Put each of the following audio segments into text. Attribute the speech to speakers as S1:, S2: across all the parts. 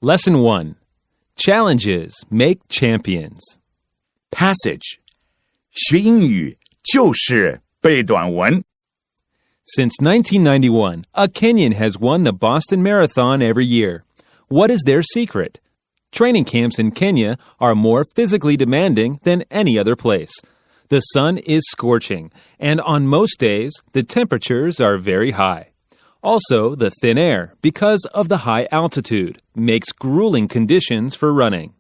S1: Lesson 1. Challenges make champions.
S2: Passage 学英语就是背短文。
S1: Since 1991, a Kenyan has won the Boston Marathon every year. What is their secret? Training camps in Kenya are more physically demanding than any other place. The sun is scorching, and on most days, the temperatures are very high. Also, the thin air, because of the high altitude, makes grueling conditions for running.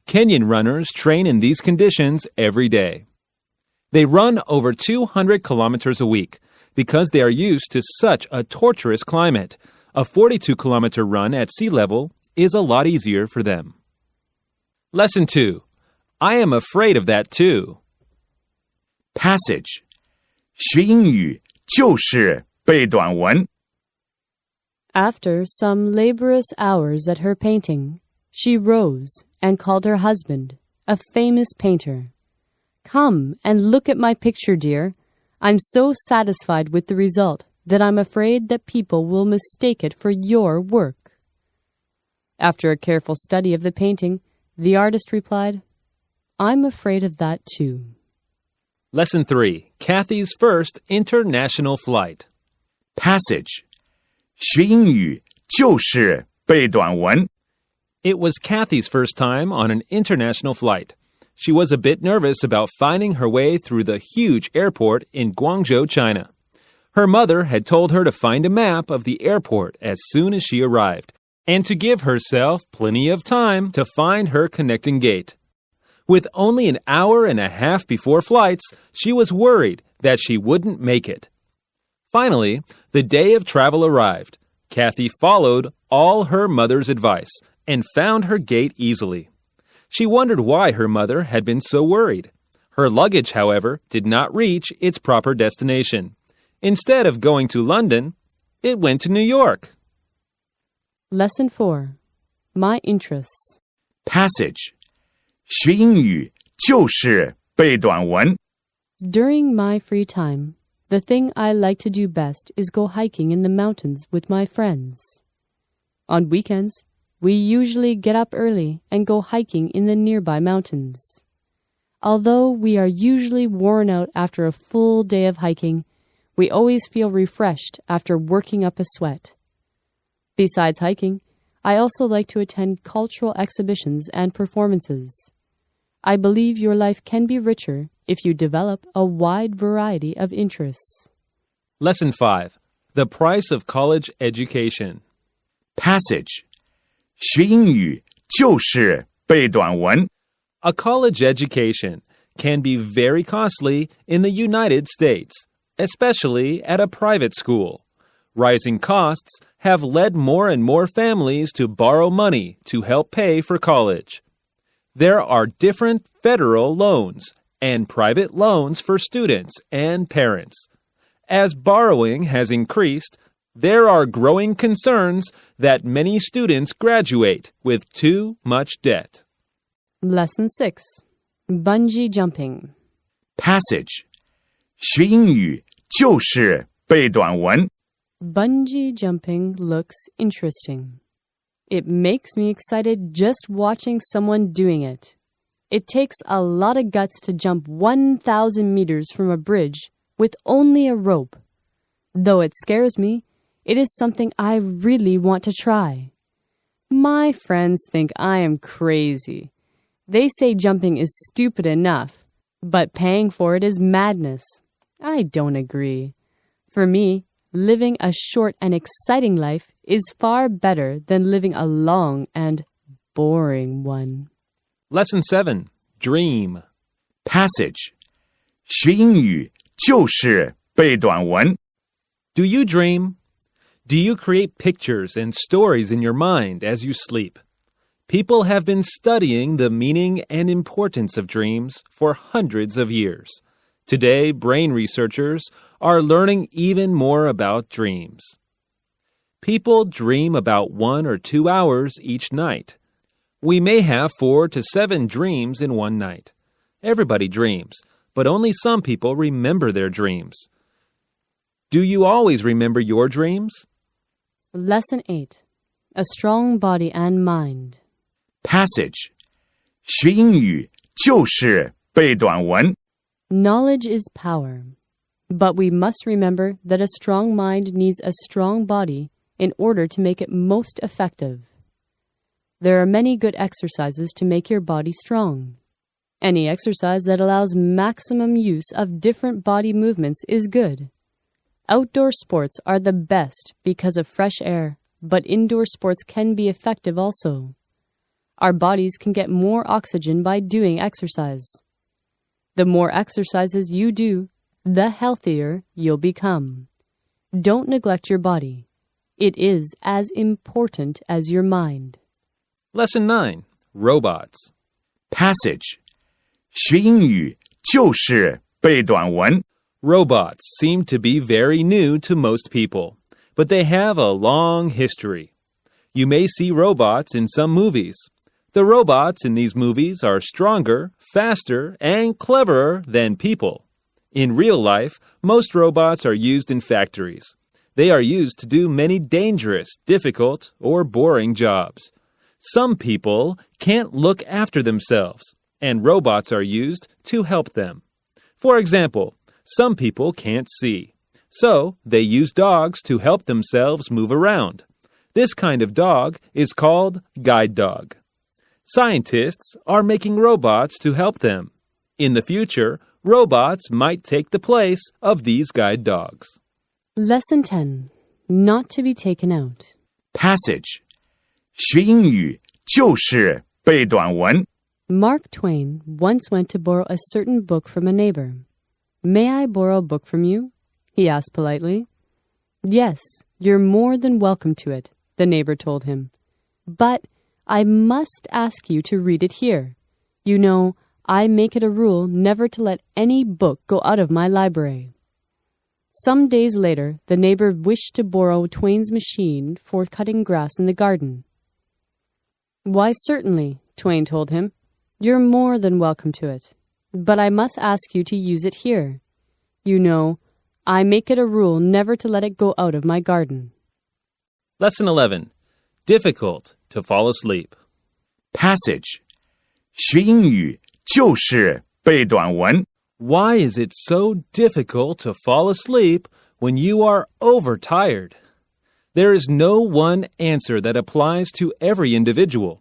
S1: Kenyan runners train in these conditions every day. They run over 200 kilometers a week because they are used to such a torturous climate. A 42-kilometer run at sea level is a lot easier for them. Lesson 2. I am afraid of that too.
S2: Passage 学英语就是背短文。
S3: After some laborious hours at her painting, she rose and called her husband, a famous painter. "Come and look at my picture, dear. I'm so satisfied with the result that I'm afraid that people will mistake it for your work." After a careful study of the painting, the artist replied, "I'm afraid of that too."
S1: Lesson 3. Kathy's first international flight.
S2: Passage 学英语就是背短文。
S1: It was Kathy's first time on an international flight. She was a bit nervous about finding her way through the huge airport in Guangzhou, China. Her mother had told her to find a map of the airport as soon as she arrived, and to give herself plenty of time to find her connecting gate. With only an hour and a half before flights, she was worried that she wouldn't make it. Finally, the day of travel arrived. Kathy followed all her mother's advice and found her gate easily. She wondered why her mother had been so worried. Her luggage, however, did not reach its proper destination. Instead of going to London, it went to New York.
S3: Lesson 4. My interests.
S2: Passage 学英语就是背短文。
S3: During my free time, the thing I like to do best is go hiking in the mountains with my friends. On weekends, we usually get up early and go hiking in the nearby mountains. Although we are usually worn out after a full day of hiking, we always feel refreshed after working up a sweat. Besides hiking, I also like to attend cultural exhibitions and performances. I believe your life can be richer if you develop a wide variety of interests.
S1: Lesson 5. The price of college education.
S2: Passage 学英语就是背短文。
S1: A college education can be very costly in the United States, especially at a private school. Rising costs have led more and more families to borrow money to help pay for college. There are different federal loans and private loans for students and parents. As borrowing has increased, there are growing concerns that many students graduate with too much debt.
S3: Lesson 6. Bungee jumping.
S2: Passage 学英语就是背短文。
S3: Bungee jumping looks interesting. It makes me excited just watching someone doing it. It takes a lot of guts to jump 1,000 meters from a bridge with only a rope. Though it scares me, it is something I really want to try. My friends think I am crazy. They say jumping is stupid enough, but paying for it is madness. I don't agree. For me, living a short and exciting life is far better than living a long and boring one.
S1: Lesson 7. Dream.
S2: Passage 学英语就是背短文。
S1: Do you dream? Do you create pictures and stories in your mind as you sleep? People have been studying the meaning and importance of dreams for hundreds of years. Today, brain researchers are learning even more about dreams. People dream about 1 or 2 hours each night. We may have 4 to 7 dreams in one night. Everybody dreams, but only some people remember their dreams. Do you always remember your dreams?
S3: Lesson 8. a strong body and mind.
S2: Passage 学英语就是背短文。
S3: Knowledge is power. But we must remember that a strong mind needs a strong body in order to make it most effective. There are many good exercises to make your body strong. Any exercise that allows maximum use of different body movements is good. Outdoor sports are the best because of fresh air, but indoor sports can be effective also. Our bodies can get more oxygen by doing exercise. The more exercises you do, the healthier you'll become. Don't neglect your body. It is as important as your mind.
S1: Lesson 9. Robots.
S2: Passage 学英语就是背短文。
S1: Robots seem to be very new to most people, but they have a long history. You may see robots in some movies. The robots in these movies are stronger, faster, and cleverer than people. In real life, most robots are used in factories. They are used to do many dangerous, difficult, or boring jobs. Some people can't look after themselves, and robots are used to help them. For example, some people can't see, so they use dogs to help themselves move around. This kind of dog is called guide dog. Scientists are making robots to help them. In the future, robots might take the place of these guide dogs.
S3: Lesson 10. Not to be taken out.
S2: Passage 学英语就是背短文。
S3: Mark Twain once went to borrow a certain book from a neighbor. May I borrow a book from you? He asked politely. Yes, you're more than welcome to it, the neighbor told him. But I must ask you to read it here. You know, I make it a rule never to let any book go out of my library. Some days later, the neighbor wished to borrow Twain's machine for cutting grass in the garden. Why, certainly, Twain told him. You're more than welcome to it. But I must ask you to use it here. You know, I make it a rule never to let it go out of my garden.
S1: Lesson 11. Difficult to fall asleep.
S2: Passage 学英语就是背短文。
S1: Why is it so difficult to fall asleep when you are overtired? There is no one answer that applies to every individual.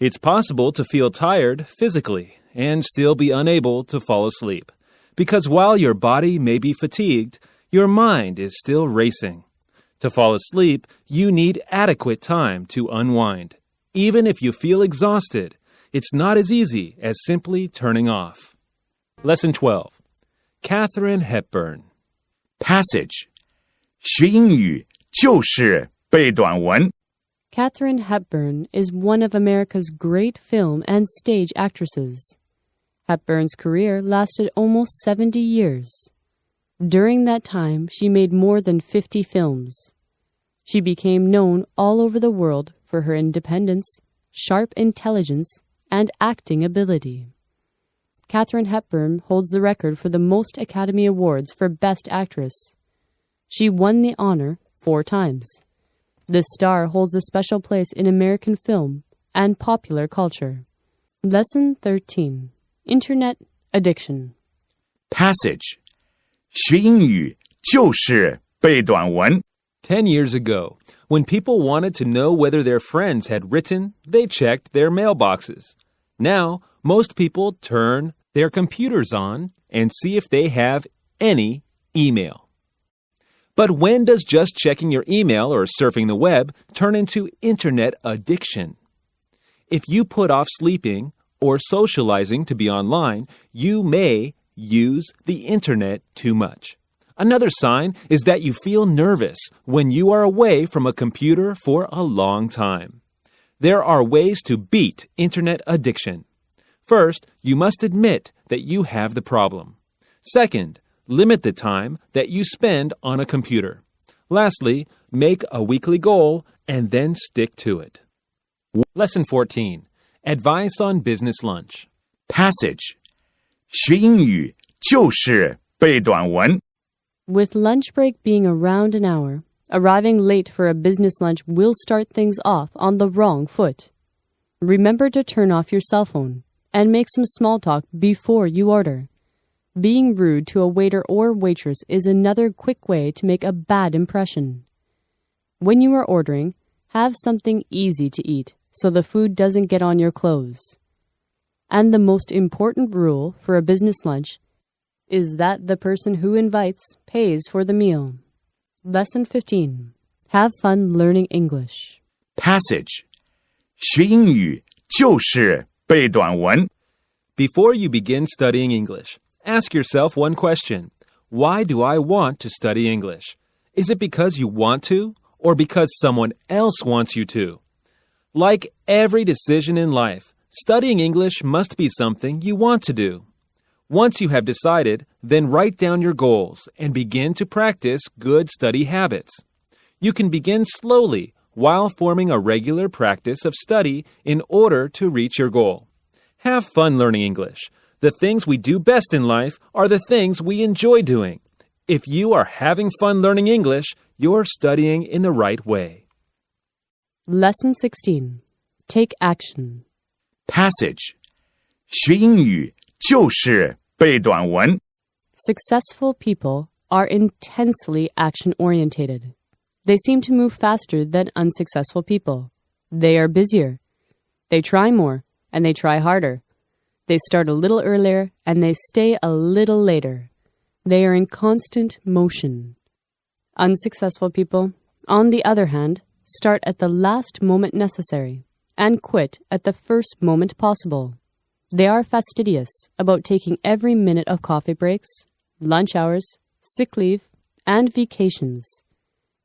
S1: It's possible to feel tired physically and still be unable to fall asleep, because while your body may be fatigued, your mind is still racing. To fall asleep, you need adequate time to unwind. Even if you feel exhausted, it's not as easy as simply turning off. Lesson 12. Katharine Hepburn.
S2: Passage 学英语就是背短文。
S3: Katharine Hepburn is one of America's great film and stage actresses. Hepburn's career lasted almost 70 years. During that time, she made more than 50 films. She became known all over the world for her independence, sharp intelligence, and acting ability. Katharine Hepburn holds the record for the most Academy Awards for Best Actress. She won the honor 4 times. This star holds a special place in American film and popular culture. Lesson 13. Internet Addiction.
S2: Passage 学英语就是背短文。
S1: 10 years ago, when people wanted to know whether their friends had written, they checked their mailboxes. Now, most people turn their computers on and see if they have any email. But when does just checking your email or surfing the web turn into internet addiction? If you put off sleeping or socializing to be online, you may use the internet too much. Another sign is that you feel nervous when you are away from a computer for a long time. There are ways to beat internet addiction. First, you must admit that you have the problem. Second, limit the time that you spend on a computer. Lastly, make a weekly goal and then stick to it. Lesson 14. Advice on Business Lunch.
S2: Passage 学英语就是背短文。
S3: With lunch break being around an hour, Arriving late for a business lunch will start things off on the wrong foot. Remember to turn off your cell phone and make some small talk before you order. Being rude to a waiter or waitress is another quick way to make a bad impression. When you are ordering, have something easy to eat so the food doesn't get on your clothes. And the most important rule for a business lunch is that the person who invites pays for the meal. Lesson 15. Have fun learning English.
S2: Passage 学英语就是背短文。
S1: Before you begin studying English, ask yourself one question. Why do I want to study English? Is it because you want to, or because someone else wants you to? Like every decision in life, studying English must be something you want to do. Once you have decided, then write down your goals and begin to practice good study habits. You can begin slowly while forming a regular practice of study in order to reach your goal. Have fun learning English. The things we do best in life are the things we enjoy doing. If you are having fun learning English, you're studying in the right way.
S3: Lesson 16. Take action.
S2: Passage 学英语就是背短文。
S3: Successful people are intensely action-orientated. They seem to move faster than unsuccessful people. They are busier. They try more, and they try harder. They start a little earlier, and they stay a little later. They are in constant motion. Unsuccessful people, on the other hand, start at the last moment necessary and quit at the first moment possible. They are fastidious about taking every minute of coffee breaks, lunch hours, sick leave, and vacations.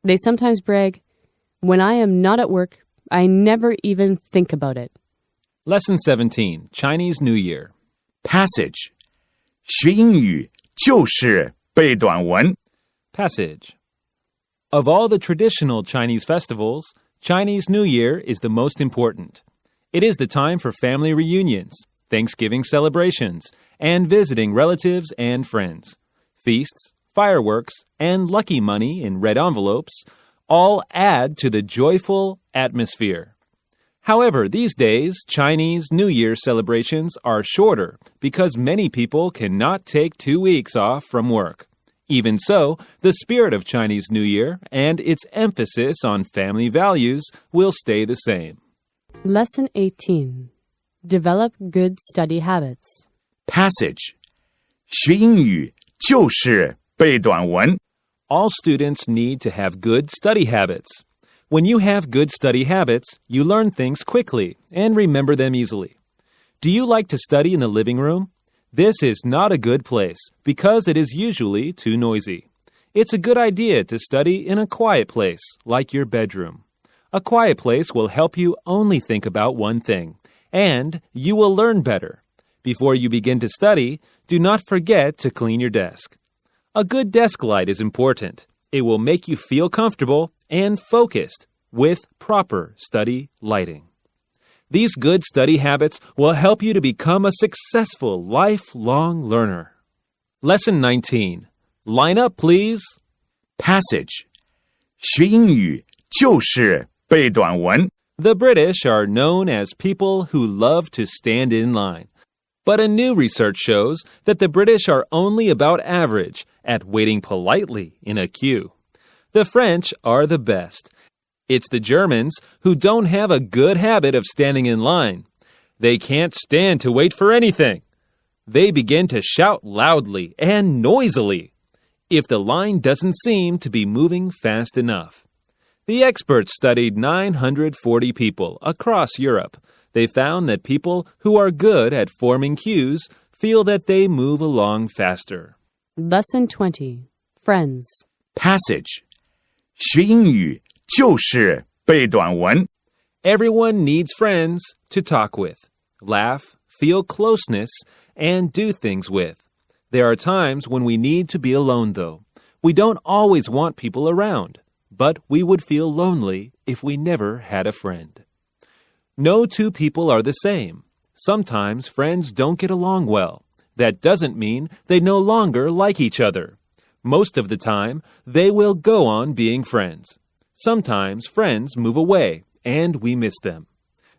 S3: They sometimes brag, "When I am not at work, I never even think about it."
S1: Lesson 17, Chinese New Year.
S2: Passage 学英语就是背短文。
S1: Passage. Of all the traditional Chinese festivals, Chinese New Year is the most important. It is the time for family reunions, Thanksgiving celebrations, and visiting relatives and friends. Feasts, fireworks, and lucky money in red envelopes all add to the joyful atmosphere. However, these days, Chinese New Year celebrations are shorter because many people cannot take 2 weeks off from work. Even so, the spirit of Chinese New Year and its emphasis on family values will stay the same.
S3: Lesson 18. Develop good study habits.
S2: Passage 学英语就是背短文。
S1: All students need to have good study habits. When you have good study habits, you learn things quickly and remember them easily. Do you like to study in the living room? This is not a good place because it is usually too noisy. It's a good idea to study in a quiet place, like your bedroom. A quiet place will help you only think about one thing, and you will learn better. Before you begin to study, do not forget to clean your desk. A good desk light is important. It will make you feel comfortable and focused with proper study lighting. These good study habits will help you to become a successful lifelong learner. Lesson 19. Line up, please.
S2: Passage 学英语就是背短文。
S1: The British are known as people who love to stand in line. But a new research shows that the British are only about average at waiting politely in a queue. The French are the best. It's the Germans who don't have a good habit of standing in line. They can't stand to wait for anything. They begin to shout loudly and noisily if the line doesn't seem to be moving fast enough. The experts studied 940 people across Europe. They found that people who are good at forming queues feel that they move along faster.
S3: Lesson 20. Friends.
S2: Passage 学英语就是背短文。
S1: Everyone needs friends to talk with, laugh, feel closeness, and do things with. There are times when we need to be alone, though. We don't always want people around, but we would feel lonely if we never had a friend. No two people are the same. Sometimes friends don't get along well. That doesn't mean they no longer like each other. Most of the time, they will go on being friends. Sometimes friends move away, and we miss them.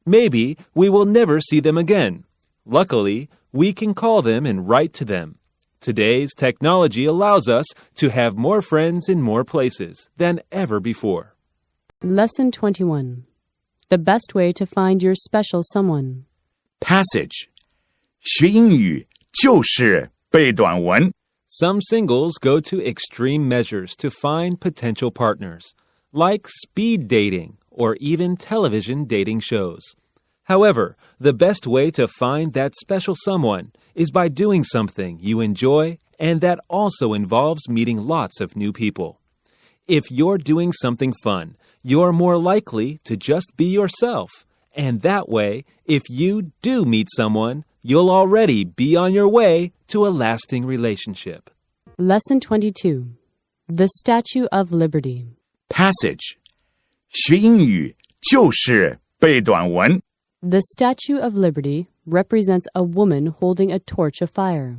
S1: Maybe we will never see them again. Luckily, we can call them and write to them. Today's technology allows us to have more friends in more places than ever before.
S3: Lesson 21. The best way to find your special someone.
S2: Passage 学英语就是背短文。
S1: Some singles go to extreme measures to find potential partners, like speed dating or even television dating shows. However, the best way to find that special someone is by doing something you enjoy and that also involves meeting lots of new people. If you're doing something fun, you're more likely to just be yourself. And that way, if you do meet someone, you'll already be on your way to a lasting relationship.
S3: Lesson 22. The Statue of Liberty.
S2: Passage 学英语就是背短文。
S3: The Statue of Liberty represents a woman holding a torch of fire.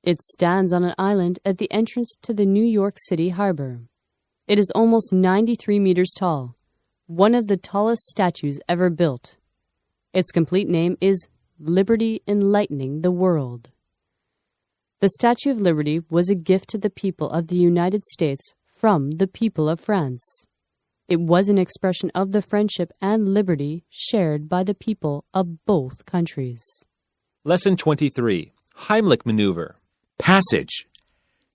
S3: It stands on an island at the entrance to the New York City harbor. It is almost 93 meters tall, one of the tallest statues ever built. Its complete name is Liberty Enlightening the World. The Statue of Liberty was a gift to the people of the United States from the people of France. It was an expression of the friendship and liberty shared by the people of both countries.
S1: Lesson 23. Heimlich Maneuver.
S2: Passage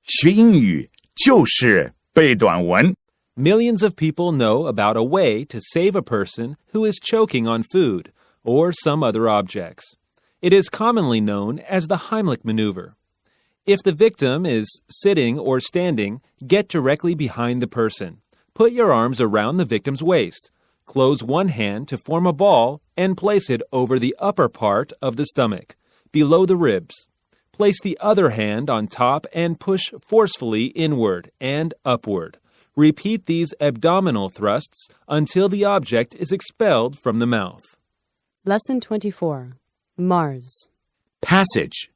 S2: 学英语就是背短文。
S1: Millions of people know about a way to save a person who is choking on food or some other objects. It is commonly known as the Heimlich Maneuver. If the victim is sitting or standing, get directly behind the person. Put your arms around the victim's waist. Close one hand to form a ball and place it over the upper part of the stomach, below the ribs. Place the other hand on top and push forcefully inward and upward. Repeat these abdominal thrusts until the object is expelled from the mouth.
S3: Lesson 24. Mars.
S2: Passage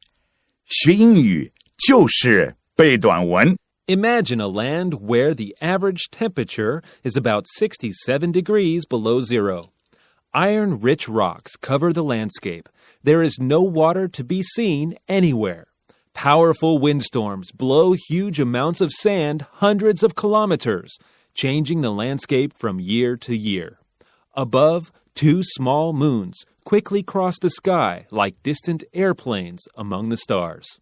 S2: 学英语就是背短文。
S1: Imagine a land where the average temperature is about 67 degrees below zero. Iron-rich rocks cover the landscape. There is no water to be seen anywhere. Powerful windstorms blow huge amounts of sand hundreds of kilometers, changing the landscape from year to year. Above, two small moons quickly cross the sky like distant airplanes among the stars.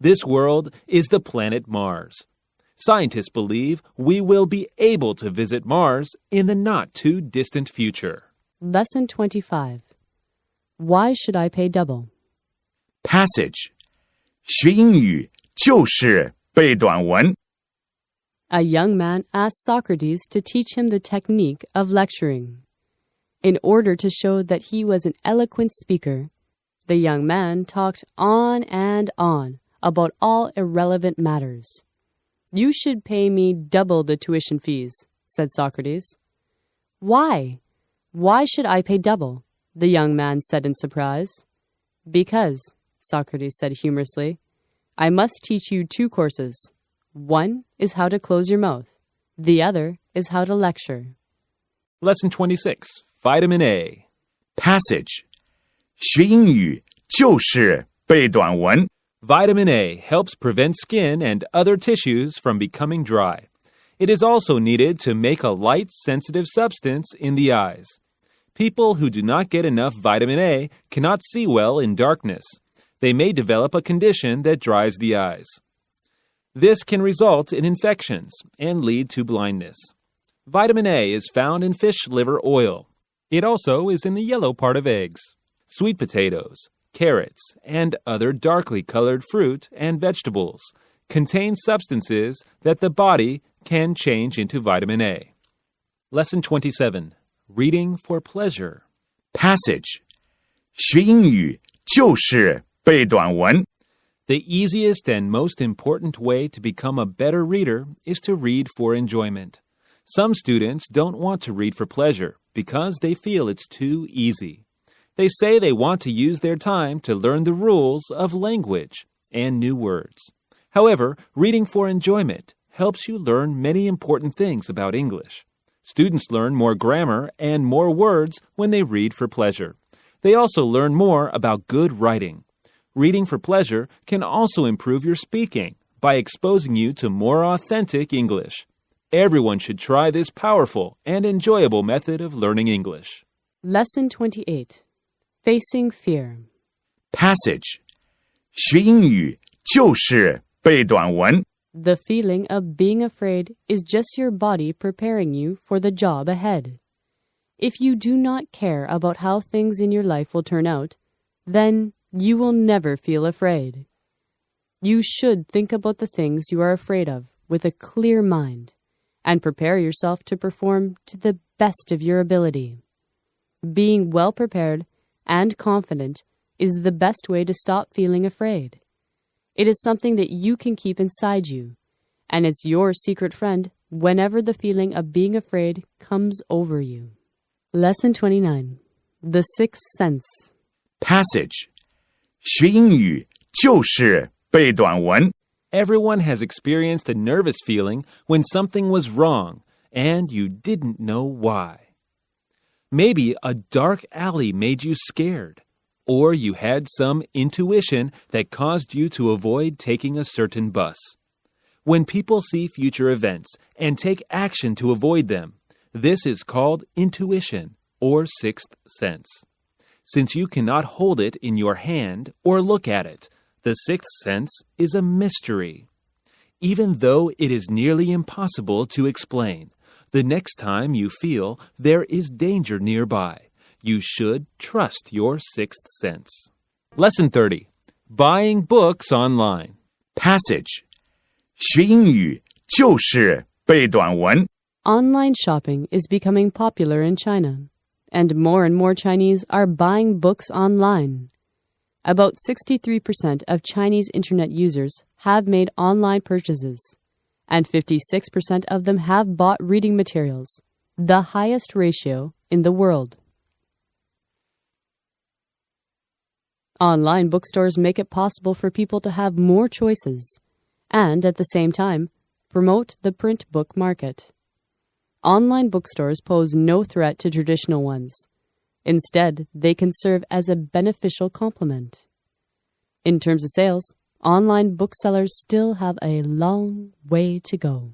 S1: This world is the planet Mars. Scientists believe we will be able to visit Mars in the not-too-distant future.
S3: Lesson 25. Why should I pay double?
S2: Passage 学英语就是背短文。
S3: A young man asked Socrates to teach him the technique of lecturing. In order to show that he was an eloquent speaker, the young man talked on and on about all irrelevant matters. You should pay me double the tuition fees, said Socrates. Why? Why should I pay double? The young man said in surprise. Because, Socrates said humorously, I must teach you two courses. One is how to close your mouth. The other is how to lecture.
S1: Lesson 26. Vitamin A.
S2: Passage 学英语就是背短文。
S1: Vitamin A helps prevent skin and other tissues from becoming dry. It is also needed to make a light, sensitive substance in the eyes. People who do not get enough vitamin A cannot see well in darkness. They may develop a condition that dries the eyes. This can result in infections and lead to blindness. Vitamin A is found in fish liver oil. It also is in the yellow part of eggs, sweet potatoes, carrots, and other darkly colored fruit and vegetables contain substances that the body can change into vitamin A. Lesson 27. Reading for pleasure.
S2: Passage 学英语就是背短文。
S1: The easiest and most important way to become a better reader is to read for enjoyment. Some students don't want to read for pleasure because they feel it's too easy. They say they want to use their time to learn the rules of language and new words. However, reading for enjoyment helps you learn many important things about English. Students learn more grammar and more words when they read for pleasure. They also learn more about good writing. Reading for pleasure can also improve your speaking by exposing you to more authentic English. Everyone should try this powerful and enjoyable method of learning English.
S3: Lesson 28. Facing Fear.
S2: Passage 学英语就是背短文。
S3: The feeling of being afraid is just your body preparing you for the job ahead. If you do not care about how things in your life will turn out, then you will never feel afraid. You should think about the things you are afraid of with a clear mind and prepare yourself to perform to the best of your ability. Being well prepared and confident is the best way to stop feeling afraid. It is something that you can keep inside you, and it's your secret friend whenever the feeling of being afraid comes over you. Lesson 29. The Sixth Sense.
S2: Passage 学英语就是背短文。
S1: Everyone has experienced a nervous feeling when something was wrong and you didn't know why. Maybe a dark alley made you scared, or you had some intuition that caused you to avoid taking a certain bus. When people see future events and take action to avoid them, this is called intuition or sixth sense. Since you cannot hold it in your hand or look at it, the sixth sense is a mystery. Even though it is nearly impossible to explain, the next time you feel there is danger nearby, you should trust your sixth sense. Lesson 30. Buying books online.
S2: Passage 学英语就是背短文。
S3: Online shopping is becoming popular in China, and more Chinese are buying books online. About 63% of Chinese internet users have made online purchases, and 56% of them have bought reading materials, the highest ratio in the world. Online bookstores make it possible for people to have more choices, and at the same time, promote the print book market. Online bookstores pose no threat to traditional ones. Instead, they can serve as a beneficial complement. In terms of sales, online booksellers still have a long way to go.